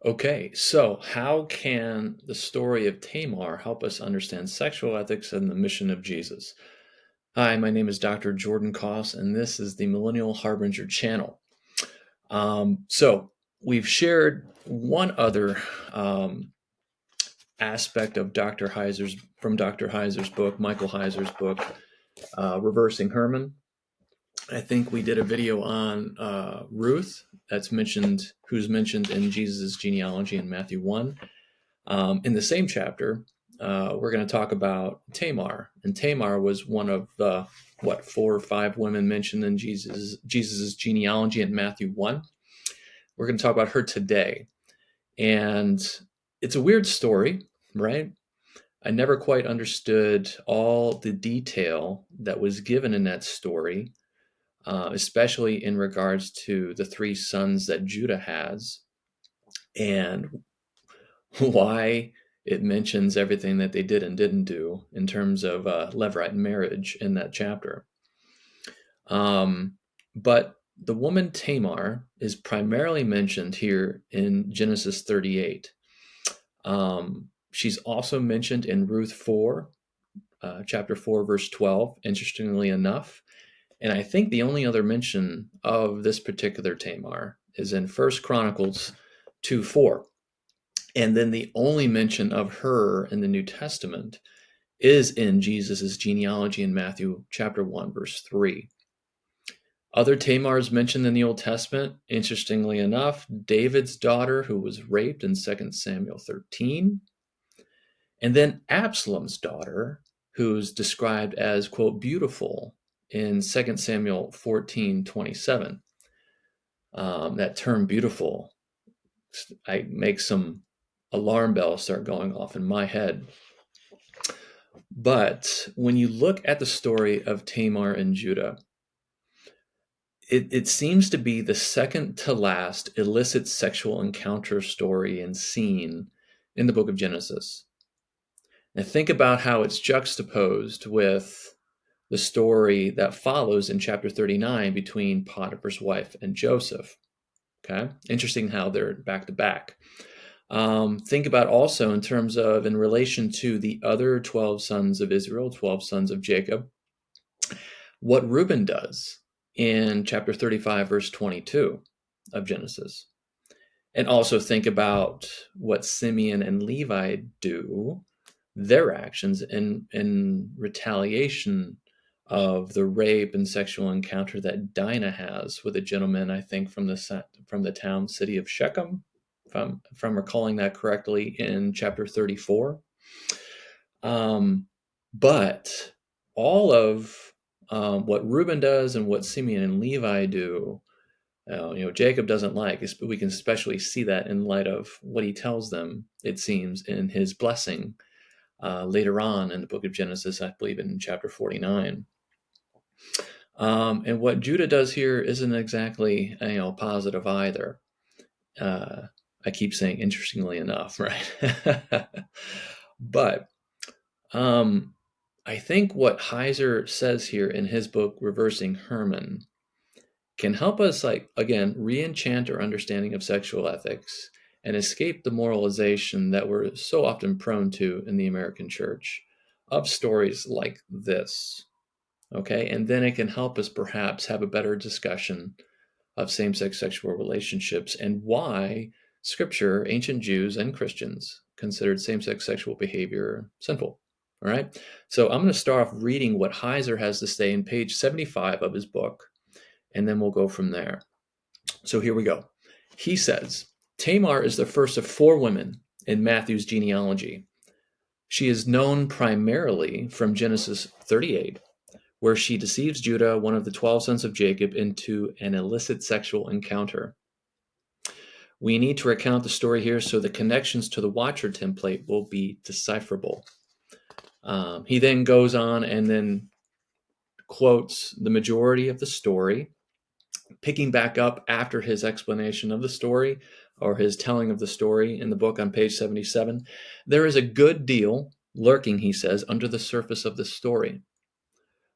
Okay, so how can the story of Tamar help us understand sexual ethics and the mission of Jesus? Hi, my name is Dr. Jordan Koss, and this is the Millennial Harbinger channel. So we've shared one other aspect of Dr. Heiser's book, Michael Heiser's book, Reversing Hermon. I think we did a video on Ruth, who's mentioned in Jesus' genealogy in Matthew 1. In the same chapter, we're going to talk about Tamar, and Tamar was one of the 4 or 5 women mentioned in Jesus's genealogy in Matthew 1. We're going to talk about her today, and it's a weird story, right? I never quite understood all the detail that was given in that story, especially in regards to the 3 sons that Judah has, and why it mentions everything that they did and didn't do in terms of levirate marriage in that chapter. But the woman Tamar is primarily mentioned here in Genesis 38. She's also mentioned in Ruth 4, chapter 4, verse 12, interestingly enough. And I think the only other mention of this particular Tamar is in 1 Chronicles 2:4. And then the only mention of her in the New Testament is in Jesus' genealogy in Matthew chapter 1, verse 3. Other Tamars mentioned in the Old Testament, interestingly enough, David's daughter who was raped in 2 Samuel 13, and then Absalom's daughter who's described as, quote, beautiful in 2 Samuel 14:27. That term beautiful, I make some alarm bells start going off in my head. But when you look at the story of Tamar and Judah, it seems to be the second to last illicit sexual encounter story and scene in the book of Genesis. And think about how it's juxtaposed with the story that follows in chapter 39 between Potiphar's wife and Joseph. Okay, interesting how they're back to back. Think about also in terms of in relation to the other 12 sons of Israel, 12 sons of Jacob, what Reuben does in chapter 35, verse 22 of Genesis. And also think about what Simeon and Levi do, their actions in retaliation of the rape and sexual encounter that Dinah has with a gentleman, I think, from the town city of Shechem, if I'm recalling that correctly, in chapter 34. But all of what Reuben does and what Simeon and Levi do, Jacob doesn't like. We can especially see that in light of what he tells them, it seems, in his blessing later on in the book of Genesis, I believe in chapter 49. And what Judah does here isn't exactly positive either. I keep saying interestingly enough, right? But I think what Heiser says here in his book, Reversing Hermon, can help us, again, re-enchant our understanding of sexual ethics and escape the moralization that we're so often prone to in the American church of stories like this. Okay, and then it can help us perhaps have a better discussion of same-sex sexual relationships and why Scripture, ancient Jews and Christians, considered same-sex sexual behavior sinful. All right, so I'm going to start off reading what Heiser has to say in page 75 of his book, and then we'll go from there. So here we go. He says, Tamar is the first of 4 women in Matthew's genealogy. She is known primarily from Genesis 38, where she deceives Judah, one of the 12 sons of Jacob, into an illicit sexual encounter. We need to recount the story here so the connections to the Watcher template will be decipherable. He then goes on and then quotes the majority of the story, picking back up after his explanation of the story or his telling of the story in the book on page 77. There is a good deal lurking, he says, under the surface of the story.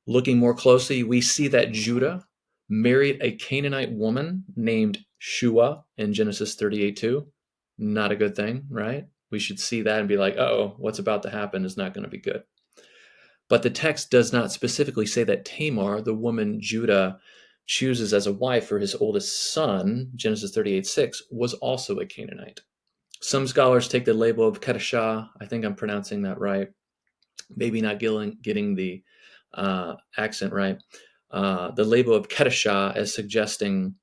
Looking more closely, we see that Judah married a Canaanite woman named Shua in Genesis 38:2. Not a good thing, right? We should see that and be like, oh, what's about to happen is not going to be good. But the text does not specifically say that Tamar, the woman Judah chooses as a wife for his oldest son, Genesis 38:6, was also a Canaanite. Some scholars take the label of Kedeshah, I think I'm pronouncing that right, maybe not getting the accent right, the label of Kedeshah as suggesting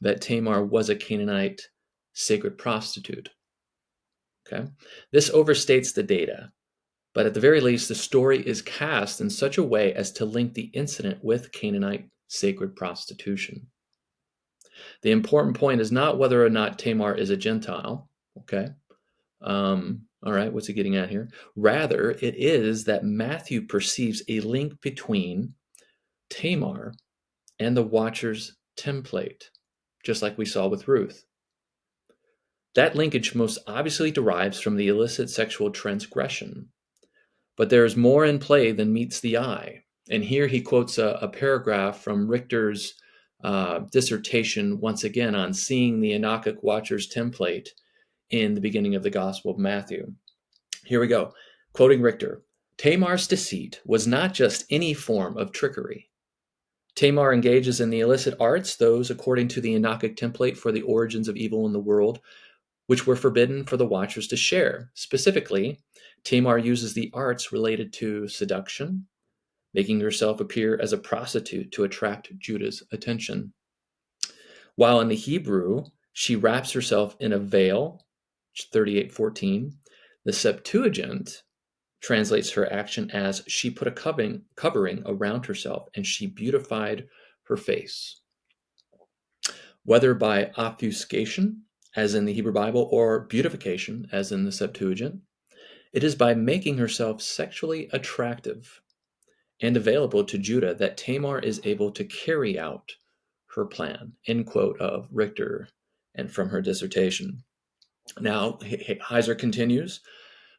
that Tamar was a Canaanite sacred prostitute. Okay, this overstates the data, but at the very least, the story is cast in such a way as to link the incident with Canaanite sacred prostitution. The important point is not whether or not Tamar is a Gentile. Okay, all right, what's he getting at here? Rather, it is that Matthew perceives a link between Tamar and the Watchers Template, just like we saw with Ruth. That linkage most obviously derives from the illicit sexual transgression, but there is more in play than meets the eye. And here he quotes a paragraph from Richter's dissertation, once again, on seeing the Enochic Watchers Template in the beginning of the Gospel of Matthew. Here we go. Quoting Richter, Tamar's deceit was not just any form of trickery. Tamar engages in the illicit arts, those according to the Enochic template for the origins of evil in the world, which were forbidden for the Watchers to share. Specifically, Tamar uses the arts related to seduction, making herself appear as a prostitute to attract Judah's attention. While in the Hebrew, she wraps herself in a veil, 38:14. The Septuagint translates her action as she put a covering around herself and she beautified her face. Whether by obfuscation, as in the Hebrew Bible, or beautification, as in the Septuagint, it is by making herself sexually attractive and available to Judah that Tamar is able to carry out her plan, end quote of Richter and from her dissertation. Now, Heiser continues,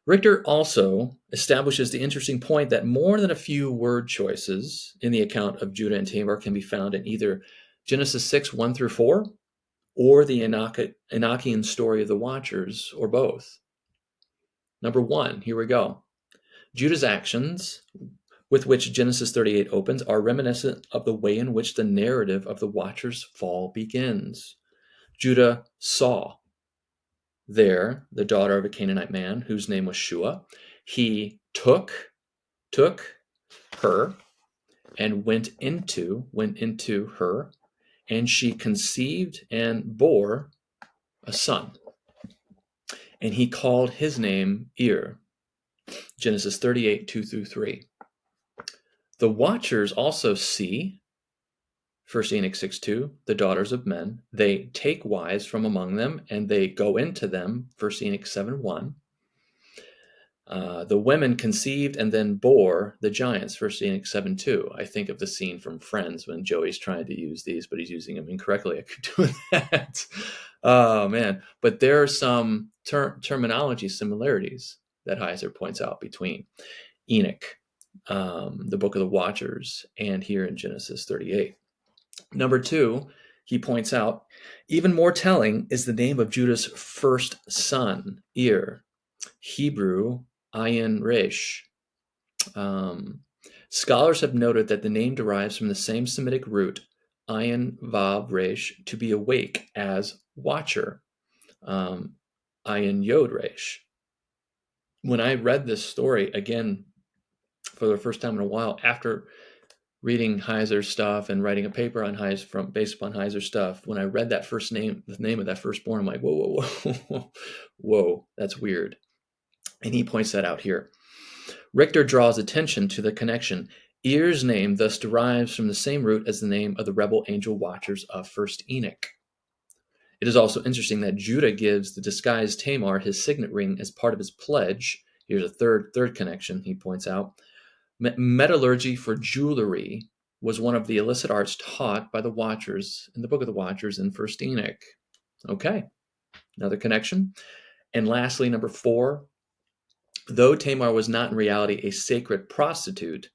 Richter also establishes the interesting point that more than a few word choices in the account of Judah and Tamar can be found in either Genesis 6, 1 through 4, or the Enochian story of the Watchers, or both. Number 1, here we go. Judah's actions, with which Genesis 38 opens, are reminiscent of the way in which the narrative of the Watchers' fall begins. Judah saw there the daughter of a Canaanite man whose name was Shua. He took her and went into her, and she conceived and bore a son. And he called his name Genesis 38, 2 through 3. The Watchers also see, 1 Enoch 6:2, the daughters of men. They take wives from among them, and they go into them, 1 Enoch 7:1. The women conceived and then bore the giants, 1 Enoch 7:2. I think of the scene from Friends when Joey's trying to use these, but he's using them incorrectly. I keep doing that. Oh, man. But there are some terminology similarities that Heiser points out between Enoch, the book of the Watchers, and here in Genesis 38. Number 2, he points out, even more telling is the name of Judah's first son, Hebrew, Ayin Resh. Scholars have noted that the name derives from the same Semitic root, Ayin Vav Resh, to be awake, as watcher, Ayin Yod Resh. When I read this story, again, for the first time in a while, after reading Heiser's stuff and writing a paper on Heiser based upon Heiser's stuff, when I read that the name of that firstborn, I'm like, whoa, that's weird. And he points that out here. Richter draws attention to the connection. Er's name thus derives from the same root as the name of the rebel angel watchers of 1 Enoch. It is also interesting that Judah gives the disguised Tamar his signet ring as part of his pledge. Here's a third connection he points out. Metallurgy for jewelry was one of the illicit arts taught by the Watchers in the book of the Watchers in 1 Enoch. Okay, another connection. And lastly, number 4, though Tamar was not in reality a sacred prostitute,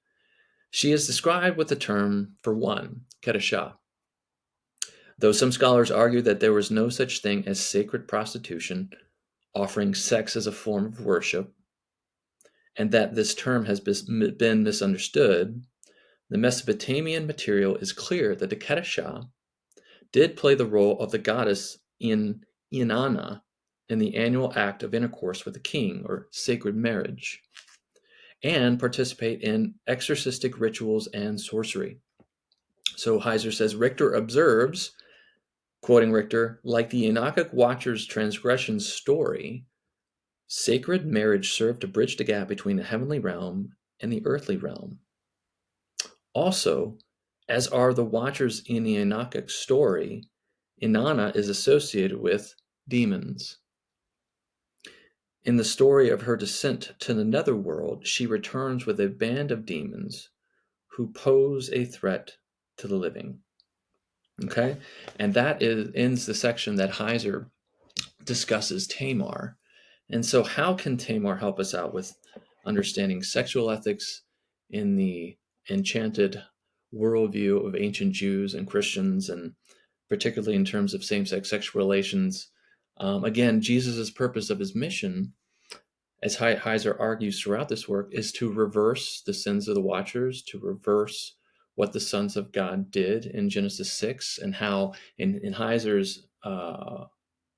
she is described with the term for one, Kedeshah. Though some scholars argue that there was no such thing as sacred prostitution, offering sex as a form of worship, and that this term has been misunderstood, the Mesopotamian material is clear that the Kedusha did play the role of the goddess in Inanna in the annual act of intercourse with the king, or sacred marriage, and participate in exorcistic rituals and sorcery. So Heiser says, Richter observes, quoting Richter, like the Enochic Watchers transgression story, sacred marriage served to bridge the gap between the heavenly realm and the earthly realm. Also, as are the Watchers in the Enochic story, Inanna is associated with demons. In the story of her descent to the netherworld, she returns with a band of demons who pose a threat to the living. Okay? And that ends the section that Heiser discusses Tamar. And so how can Tamar help us out with understanding sexual ethics in the enchanted worldview of ancient Jews and Christians, and particularly in terms of same-sex sexual relations? Again, Jesus' purpose of his mission, as Heiser argues throughout this work, is to reverse the sins of the Watchers, to reverse what the sons of God did in Genesis 6, and how in Heiser's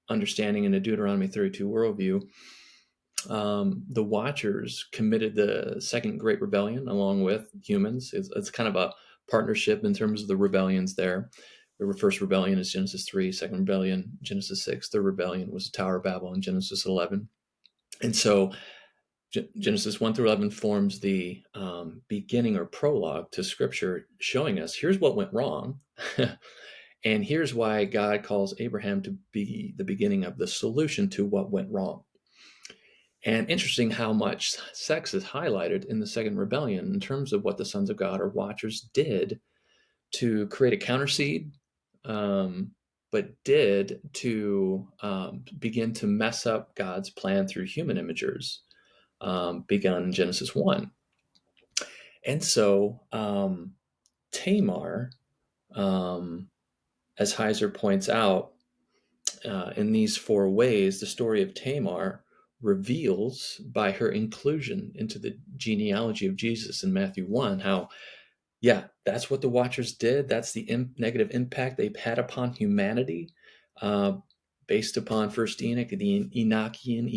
understanding in the Deuteronomy 32 worldview, the Watchers committed the second great rebellion along with humans. It's kind of a partnership in terms of the rebellions there. The first rebellion is Genesis 3, second rebellion, Genesis 6. Third rebellion was the Tower of Babel in Genesis 11. And so Genesis 1 through 11 forms the beginning or prologue to Scripture, showing us here's what went wrong. And here's why God calls Abraham to be the beginning of the solution to what went wrong. And interesting how much sex is highlighted in the second rebellion in terms of what the sons of God or Watchers did to create a counterseed, but did to begin to mess up God's plan through human imagers, begun in Genesis 1. And so Tamar, as Heiser points out, in these four ways, the story of Tamar reveals by her inclusion into the genealogy of Jesus in Matthew 1 how, yeah, that's what the Watchers did. That's the negative impact they've had upon humanity, based upon First Enoch, the Enochian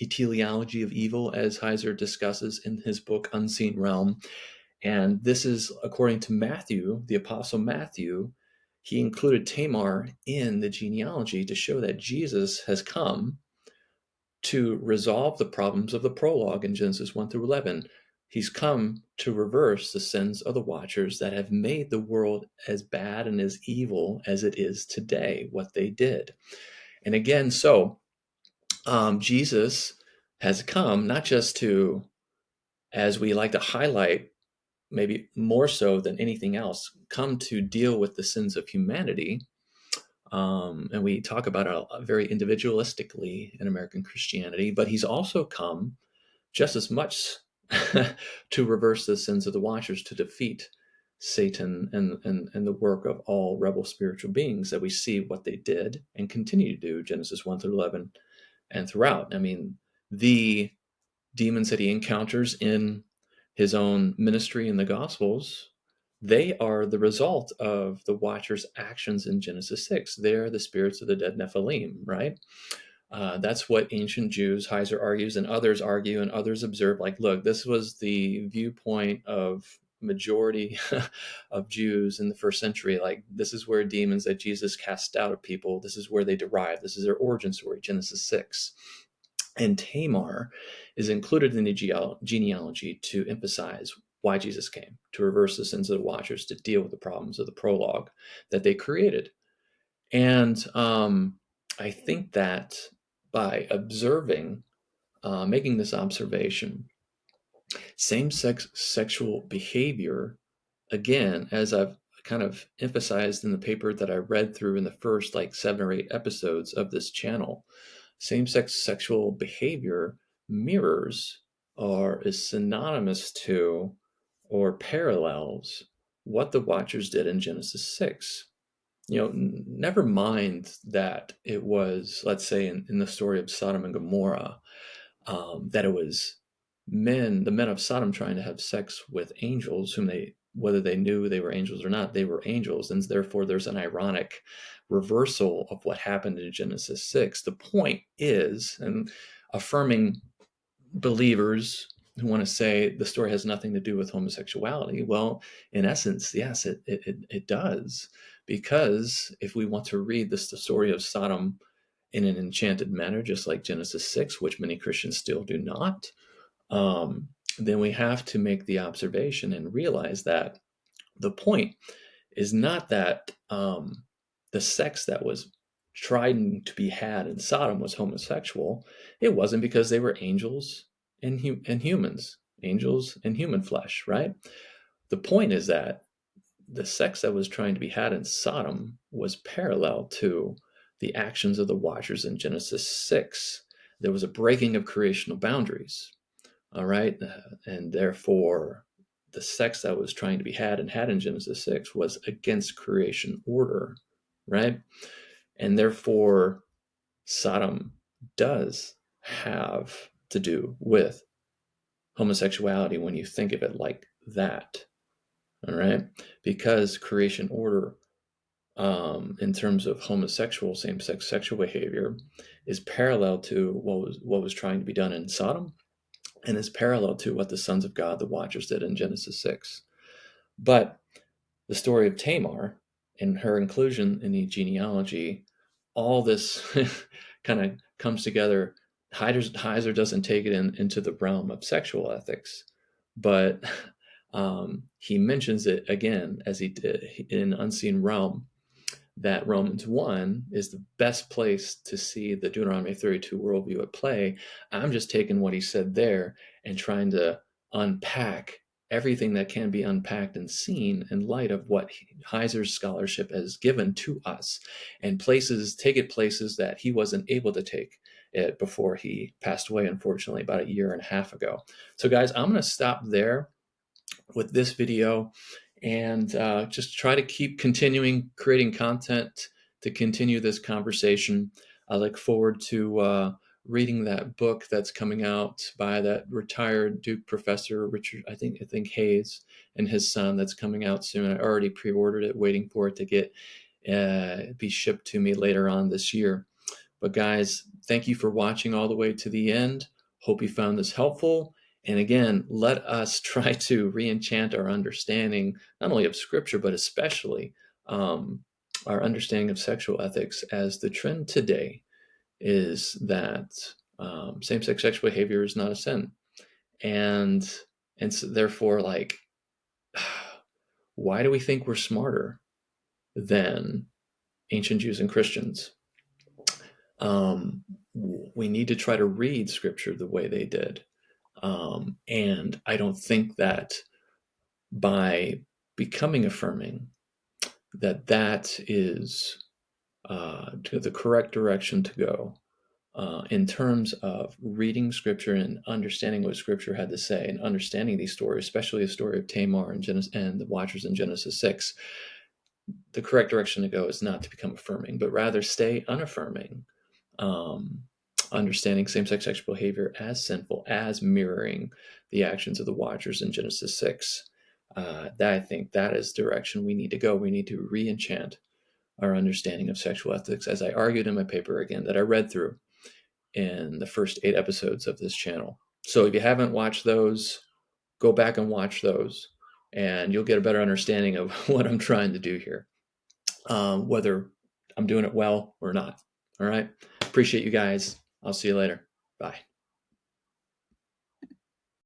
etiology of evil, as Heiser discusses in his book Unseen Realm. And this is according to Matthew, the Apostle Matthew. He included Tamar in the genealogy to show that Jesus has come to resolve the problems of the prologue in Genesis 1 through 11. He's come to reverse the sins of the Watchers that have made the world as bad and as evil as it is today, what they did. And again, so Jesus has come not just to, as we like to highlight, maybe more so than anything else, come to deal with the sins of humanity. And we talk about it very individualistically in American Christianity, but he's also come just as much to reverse the sins of the Watchers, to defeat Satan and the work of all rebel spiritual beings that we see what they did and continue to do, Genesis 1 through 11 and throughout. I mean, the demons that he encounters in his own ministry in the Gospels, they are the result of the Watchers' actions in Genesis 6. They're the spirits of the dead Nephilim, right? That's what ancient Jews, Heiser argues, and others argue, and others observe, like, look, this was the viewpoint of majority of Jews in the first century. Like, this is where demons that Jesus cast out of people, this is where they derive. This is their origin story, Genesis 6. And Tamar is included in the genealogy to emphasize why Jesus came, to reverse the sins of the Watchers, to deal with the problems of the prologue that they created. And I think that by observing, making this observation, same-sex sexual behavior, again, as I've kind of emphasized in the paper that I read through in the first 7 or 8 episodes of this channel, same-sex sexual behavior mirrors or is synonymous to or parallels what the Watchers did in Genesis 6. never mind that it was, let's say, in the story of Sodom and Gomorrah, that it was the men of Sodom trying to have sex with angels, whether they knew they were angels or not, they were angels. And therefore, there's an ironic reversal of what happened in Genesis 6. The point is, and affirming believers who want to say the story has nothing to do with homosexuality, well, in essence, yes, it does. Because if we want to read the story of Sodom in an enchanted manner, just like Genesis 6, which many Christians still do not, then we have to make the observation and realize that the point is not that the sex that was trying to be had in Sodom was homosexual. It wasn't, because they were angels and humans, angels and human flesh, right? The point is that the sex that was trying to be had in Sodom was parallel to the actions of the Watchers in Genesis 6. There was a breaking of creational boundaries, all right? And therefore, the sex that was trying to be had in Genesis 6 was against creation order, right? And therefore, Sodom does have to do with homosexuality when you think of it like that, all right? Because creation order, in terms of homosexual, same-sex sexual behavior, is parallel to what was trying to be done in Sodom, and is parallel to what the sons of God, the Watchers, did in Genesis 6. But the story of Tamar and her inclusion in the genealogy, all this kind of comes together. Heiser doesn't take it into the realm of sexual ethics, but he mentions it again, as he did in Unseen Realm, that Romans 1 is the best place to see the Deuteronomy 32 worldview at play. I'm just taking what he said there and trying to unpack everything that can be unpacked and seen in light of what Heiser's scholarship has given to us, and take it places that he wasn't able to take it before he passed away, unfortunately, about a year and a half ago. So guys, I'm going to stop there with this video, and just try to keep continuing creating content to continue this conversation. I look forward to reading that book that's coming out by that retired Duke professor, Richard, I think Hayes, and his son, that's coming out soon. I already pre-ordered it, waiting for it to be shipped to me later on this year. But guys, thank you for watching all the way to the end. Hope you found this helpful. And again, let us try to re-enchant our understanding, not only of Scripture, but especially our understanding of sexual ethics, as the trend today is that same-sex sexual behavior is not a sin. And so therefore, like, why do we think we're smarter than ancient Jews and Christians? We need to try to read Scripture the way they did. And I don't think that by becoming affirming, that is to the correct direction to go in terms of reading Scripture and understanding what Scripture had to say, and understanding these stories, especially the story of Tamar and the Watchers in Genesis 6. The correct direction to go is not to become affirming, but rather stay unaffirming, understanding same-sex sexual behavior as sinful, as mirroring the actions of the Watchers in Genesis 6. I think that is the direction we need to go. We need to re-enchant our understanding of sexual ethics, as I argued in my paper again that I read through in the first 8 episodes of this channel. So if you haven't watched those, go back and watch those, and you'll get a better understanding of what I'm trying to do here, whether I'm doing it well or not. All right. Appreciate you guys. I'll see you later. Bye.